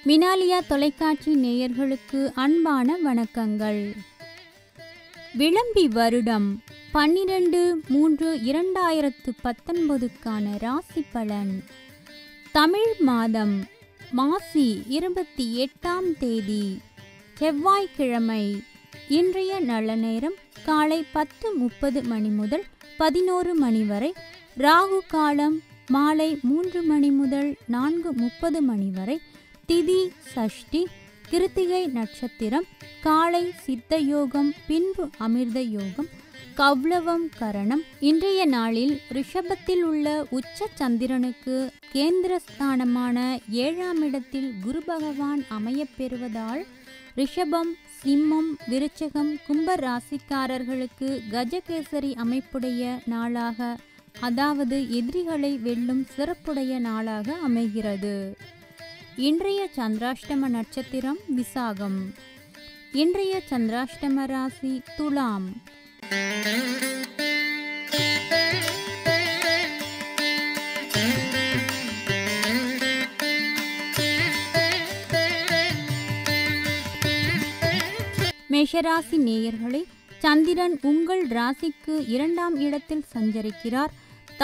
மினாலியா தொலைக்காட்சி நேயர்களுக்கு அன்பான வணக்கங்கள். விளம்பி வருடம் 12/3/2019க்கான ராசி பலன். தமிழ் மாதம் மாசி 28ஆம் தேதி செவ்வாய்க்கிழமை. இன்றைய நல்ல நேரம் காலை 10:30 மணி முதல் 11 மணி வரை. ராகு காலம் மாலை 3 மணி முதல் 4:30 மணி வரை. திதி சஷ்டி. கிருத்திகை நட்சத்திரம். காலை சித்த யோகம், பின்பு அமிர்த யோகம், கௌளவம் கரணம். இன்றைய நாளில் ரிஷபத்தில் உள்ள உச்ச சந்திரனுக்கு கேந்திரஸ்தானமான 7ஆம் இடத்தில் குரு பகவான் அமையப்பெறுவதால் ரிஷபம், சிம்மம், விருச்சகம், கும்ப ராசிக்காரர்களுக்கு கஜகேசரி அமைப்புடைய நாளாக, அதாவது எதிரிகளை வெல்லும் சிறப்புடைய நாளாக அமைகிறது. இன்றைய சந்திராஷ்டம நட்சத்திரம் விசாகம். இன்றைய சந்திராஷ்டம ராசி துலாம். மேஷராசி நேயர்களை, சந்திரன் உங்கள் ராசிக்கு 2ஆம் இடத்தில் சஞ்சரிக்கிறார்.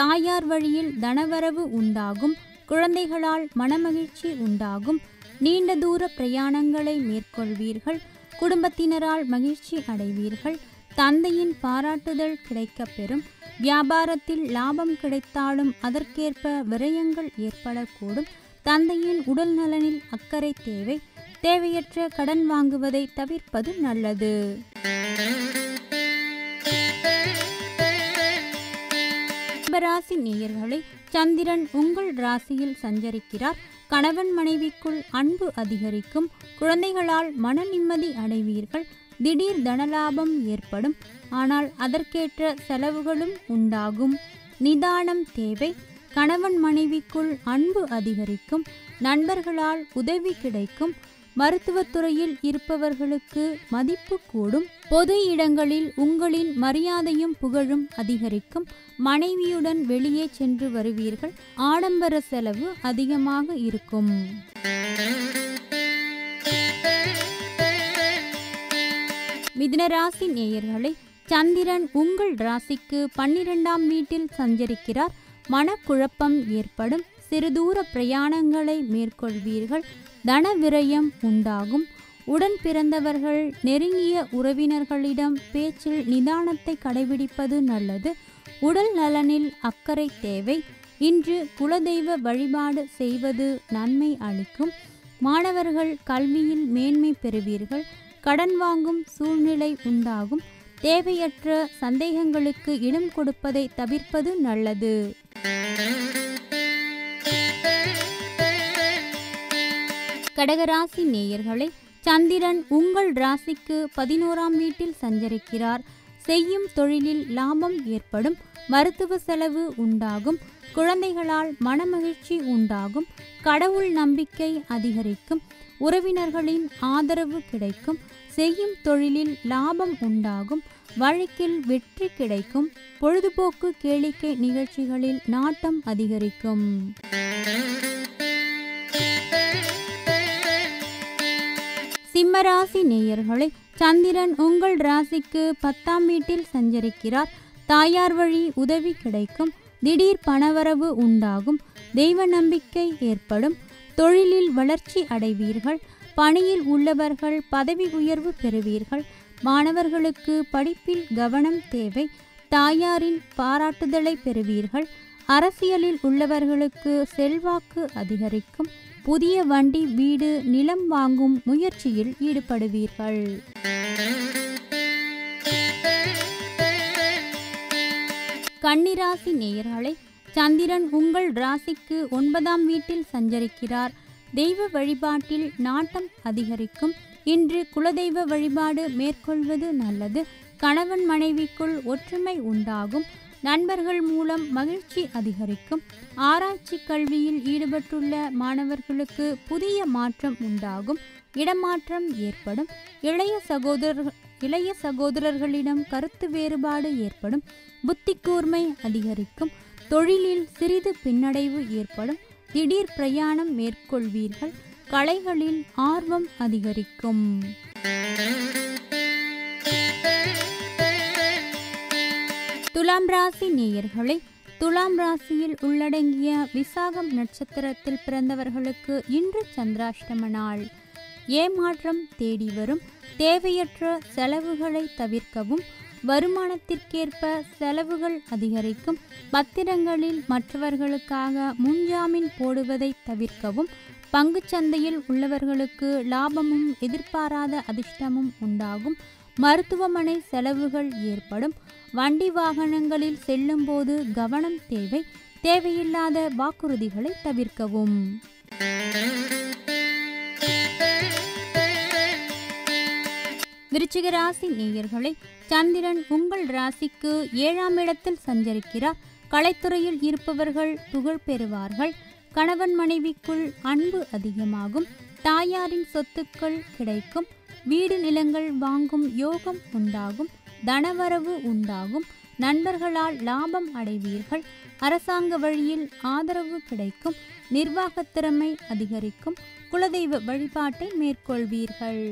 தாயார் வழியில் தனவரவு உண்டாகும். குழந்தைகளால் மனமகிழ்ச்சி உண்டாகும். நீண்ட தூர பிரயாணங்களை மேற்கொள்வீர்கள். குடும்பத்தினரால் மகிழ்ச்சி அடைவீர்கள். தந்தையின் பாராட்டுதல் கிடைக்கப்பெறும். வியாபாரத்தில் லாபம் கிடைத்தாலும் அதற்கேற்ப விரயங்கள் ஏற்படக்கூடும். தந்தையின் உடல் நலனில் அக்கறை தேவை. தேவையற்ற கடன் வாங்குவதை தவிர்ப்பது நல்லது. ராசி நேயர்களை, சந்திரன் உங்கள் ராசியில் சஞ்சரிக்கிறார். கணவன் மனைவிக்குள் அன்பு அதிகரிக்கும். குழந்தைகளால் மன நிம்மதி அடைவீர்கள். திடீர் தனலாபம் ஏற்படும். ஆனால் அதற்கேற்ற செலவுகளும் உண்டாகும். நிதானம் தேவை. கணவன் மனைவிக்குள் அன்பு அதிகரிக்கும். நண்பர்களால் உதவி கிடைக்கும். மருத்துவத்துறையில் இருப்பவர்களுக்கு மதிப்பு கூடும். பொது இடங்களில் உங்களின் மரியாதையும் புகழும் அதிகரிக்கும். மனைவியுடன் வெளியே சென்று வருவீர்கள். ஆடம்பர செலவு அதிகமாக இருக்கும். மிதுனராசி நேயர்களை, சந்திரன் உங்கள் ராசிக்கு 12ஆம் வீட்டில் சஞ்சரிக்கிறார். மனக்குழப்பம் ஏற்படும். சிறுதூர பிரயாணங்களை மேற்கொள்வீர்கள். தன விரயம் உண்டாகும். உடன் பிறந்தவர்கள், நெருங்கிய உறவினர்களிடம் பேச்சில் நிதானத்தை கடைபிடிப்பது நல்லது. உடல் நலனில் அக்கறை தேவை. இன்று குலதெய்வ வழிபாடு செய்வது நன்மை அளிக்கும். மாணவர்கள் கல்வியில் மேன்மை பெறுவீர்கள். கடன் வாங்கும் சூழ்நிலை உண்டாகும். தேவையற்ற சந்தேகங்களுக்கு இடம் கொடுப்பதை தவிர்ப்பது நல்லது. கடகராசி நேயர்களை, சந்திரன் உங்கள் ராசிக்கு 11ஆம் வீட்டில் சஞ்சரிக்கிறார். செய்யும் தொழிலில் லாபம் ஏற்படும். மருத்துவ செலவு உண்டாகும். குழந்தைகளால் மனமகிழ்ச்சி உண்டாகும். கடவுள் நம்பிக்கை அதிகரிக்கும். உறவினர்களின் ஆதரவு கிடைக்கும். செய்யும் தொழிலில் லாபம் உண்டாகும். வழக்கில் வெற்றி கிடைக்கும். பொழுதுபோக்கு கேளிக்கை நிகழ்ச்சிகளில் நாட்டம் அதிகரிக்கும். சிம்மராசி நேயர்களை, சந்திரன் உங்கள் ராசிக்கு 10ஆம் வீட்டில் சஞ்சரிக்கிறார். தாயார் வழி உதவி கிடைக்கும். திடீர் பணவரவு உண்டாகும். தெய்வ நம்பிக்கை ஏற்படும். தொழிலில் வளர்ச்சி அடைவீர்கள். பணியில் உள்ளவர்கள் பதவி உயர்வு பெறுவீர்கள். மாணவர்களுக்கு படிப்பில் கவனம் தேவை. தாயாரின் பாராட்டுதலை பெறுவீர்கள். அரசியலில் உள்ளவர்களுக்கு செல்வாக்கு அதிகரிக்கும். புதிய வண்டி, வீடு, நிலம் வாங்கும் முயற்சியில் ஈடுபடுவீர்கள். கன்னிராசி நேயர்களை, சந்திரன் உங்கள் ராசிக்கு 9ஆம் வீட்டில் சஞ்சரிக்கிறார். தெய்வ வழிபாட்டில் நாட்டம் அதிகரிக்கும். இன்று குலதெய்வ வழிபாடு மேற்கொள்வது நல்லது. கணவன் மனைவிக்குள் ஒற்றுமை உண்டாகும். நண்பர்கள் மூலம் மகிழ்ச்சி அதிகரிக்கும். ஆராய்ச்சி கல்வியில் ஈடுபட்டுள்ள மாணவர்களுக்கு புதிய மாற்றம் உண்டாகும். இடமாற்றம் ஏற்படும். இளைய சகோதரர்களிடம் கருத்து வேறுபாடு ஏற்படும். புத்தி கூர்மை அதிகரிக்கும். தொழிலில் சிறிது பின்னடைவு ஏற்படும். திடீர் பிரயாணம் மேற்கொள்வீர்கள். கலைகளில் ஆர்வம் அதிகரிக்கும். துலாம் ராசி நேயர்களே, துலாம் ராசியில் உள்ளடங்கிய விசாகம் நட்சத்திரத்தில் பிறந்தவர்களுக்கு இன்று சந்திராஷ்டம நாள். ஏமாற்றம் தேடி வரும். தேவையற்ற செலவுகளை தவிர்க்கவும். வருமானத்திற்கேற்ப செலவுகள் அதிகரிக்கும். பத்திரங்களில் மற்றவர்களுக்காக முன்ஜாமீன் போடுவதை தவிர்க்கவும். பங்குச்சந்தையில் உள்ளவர்களுக்கு லாபமும் எதிர்பாராத அதிர்ஷ்டமும் உண்டாகும். மருத்துவமனை செலவுகள் ஏற்படும். வண்டி வாகனங்களில் செல்லும்போது கவனம் தேவை. தேவையில்லாத வாக்குறுதிகளை தவிர்க்கவும். விருச்சிக ராசி நேயர்களே, சந்திரன் உங்கள் ராசிக்கு 7ஆம் இடத்தில் சஞ்சரிக்கிறார். கலைத்துறையில் இருப்பவர்கள் புகழ் பெறுவார்கள். கணவன் மனைவிக்குள் அன்பு அதிகமாகும். தாயாரின் சொத்துக்கள் கிடைக்கும். வீடு நிலங்கள் வாங்கும் யோகம் உண்டாகும். தனவரவு உண்டாகும். நண்பர்களால் லாபம் அடைவீர்கள். அரசாங்க வழியில் ஆதரவு கிடைக்கும். நிர்வாகத் திறமை அதிகரிக்கும். குலதெய்வ வழிபாட்டை மேற்கொள்வீர்கள்.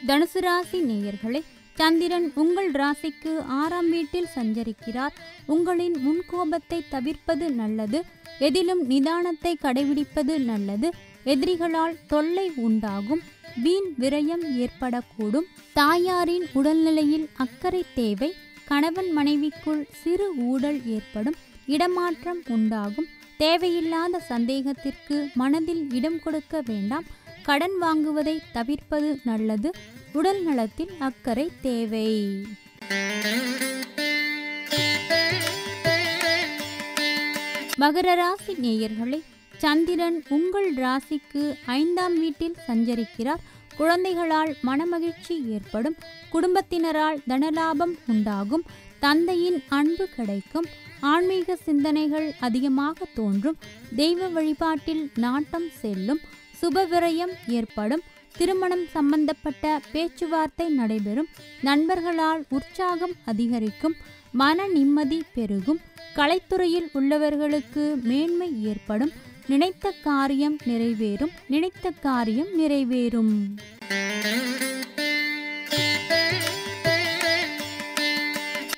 தனுசு ராசி நேயர்களே, சந்திரன் உங்கள் ராசிக்கு 6ஆம் வீட்டில் சஞ்சரிக்கிறார். உங்களின் முன்கோபத்தை தவிர்ப்பது நல்லது. எதிலும் நிதானத்தை கடைபிடிப்பது நல்லது. எதிரிகளால் தொல்லை உண்டாகும். வீண் விரயம் ஏற்படக்கூடும். தாயாரின் உடல்நிலையில் அக்கறை தேவை. கணவன் மனைவிக்குள் சிறு ஊடல் ஏற்படும். இடமாற்றம் உண்டாகும். தேவையில்லாத சந்தேகத்திற்கு மனதில் இடம் கொடுக்க வேண்டாம். கடன் வாங்குவதை தவிர்ப்பது நல்லது. உடல் நலத்தில் அக்கறை தேவை. மகர ராசி நேயர்களே, சந்திரன் உங்கள் ராசிக்கு 5ஆம் வீட்டில் சஞ்சரிக்கிறார். குழந்தைகளால் மனமகிழ்ச்சி ஏற்படும். குடும்பத்தினரால் தனலாபம் உண்டாகும். தந்தையின் அன்பு கிடைக்கும். ஆன்மீக சிந்தனைகள் அதிகமாக தோன்றும். தெய்வ வழிபாட்டில் நாட்டம் செல்லும். சுபவிரயம் ஏற்படும். திருமணம் சம்பந்தப்பட்ட பேச்சுவார்த்தை நடைபெறும். நண்பர்களால் உற்சாகம் அதிகரிக்கும். மன நிம்மதி பெருகும். கலைத்துறையில் உள்ளவர்களுக்கு மேன்மை ஏற்படும். நினைத்த காரியம் நிறைவேறும்.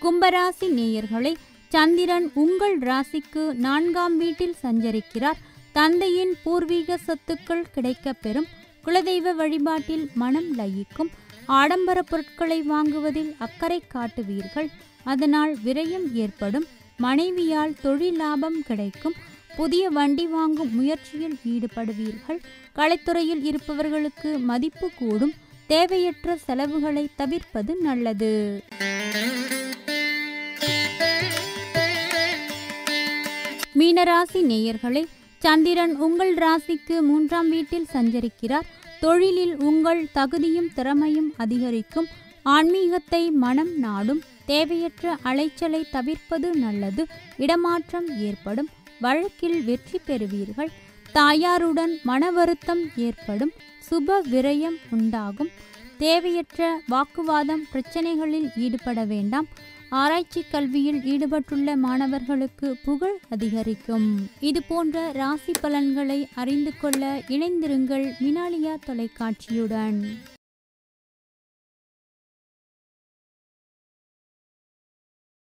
கும்பராசி நேயர்களே, சந்திரன் உங்கள் ராசிக்கு 4ஆம் வீட்டில் சஞ்சரிக்கிறார். தந்தையின் பூர்வீக சொத்துக்கள் கிடைக்கப்பெறும். குலதெய்வ வழிபாட்டில் மனம் லயிக்கும். ஆடம்பர பொருட்களை வாங்குவதில் அக்கறை காட்டுவீர்கள். அதனால் விரயம் ஏற்படும். மனைவியால் தொழில் லாபம் கிடைக்கும். புதிய வண்டி வாங்கும் முயற்சியில் ஈடுபடுவீர்கள். கலைத்துறையில் இருப்பவர்களுக்கு மதிப்பு கூடும். தேவையற்ற செலவுகளை தவிர்ப்பது நல்லது. மீனராசி நேயர்களே, சந்திரன் உங்கள் ராசிக்கு 3ஆம் வீட்டில் சஞ்சரிக்கிறார். தொழிலில் உங்கள் தகுதியும் திறமையும் அதிகரிக்கும். ஆன்மீகத்தை மனம் நாடும். தேவையற்ற அலைச்சலை தவிர்ப்பது நல்லது. இடமாற்றம் ஏற்படும். வழக்கில் வெற்றி பெறுவீர்கள். தாயாருடன் மன வருத்தம் ஏற்படும். சுப விரயம் உண்டாகும். தேவையற்ற வாக்குவாதம் பிரச்சனைகளில் ஈடுபட வேண்டாம். ஆராய்ச்சி கல்வியில் ஈடுபட்டுள்ள மாணவர்களுக்கு புகழ் அதிகரிக்கும். இது போன்ற ராசி பலன்களை அறிந்து கொள்ள இணைந்திருங்கள் மினாலியா தொலைக்காட்சியுடன்.